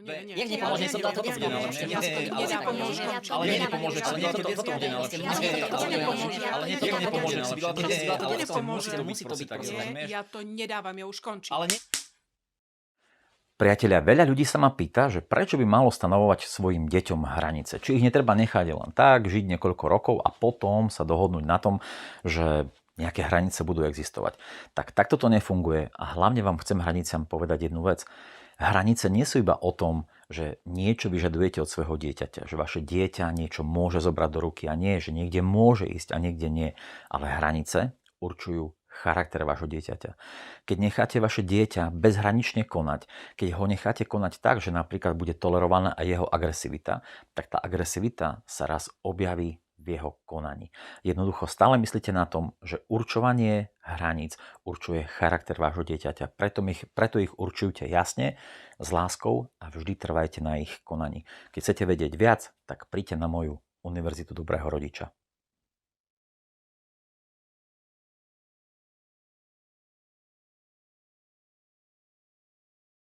Jak nepomôže, som toto bude najlepšie. Ale nie nepomôže, ale nie toto bude najlepšie. Ale nie toto nepomôže najlepšie. Musí to byť tak, rozumieš? Ja to nedávam, ja už končím. Ale nie... Priatelia, veľa ľudí sa ma pýta, že prečo by malo stanovovať svojim deťom hranice. Či ich netreba nechať len tak, žiť niekoľko rokov a potom sa dohodnúť na tom, že nejaké hranice budú existovať. Tak takto to nefunguje a hlavne vám chcem hraniciam povedať jednu vec. Hranice nie sú iba o tom, že niečo vyžadujete od svojho dieťaťa, že vaše dieťa niečo môže zobrať do ruky a nie, že niekde môže ísť a niekde nie. Ale hranice určujú charakter vášho dieťaťa. Keď necháte vaše dieťa bezhranične konať, keď ho necháte konať tak, že napríklad bude tolerovaná aj jeho agresivita, tak tá agresivita sa raz objaví v jeho konaní. Jednoducho stále myslíte na tom, že určovanie hraníc určuje charakter vášho dieťaťa. Preto ich určujte jasne, s láskou a vždy trvajte na ich konaní. Keď chcete vedieť viac, tak príďte na moju Univerzitu dobrého rodiča.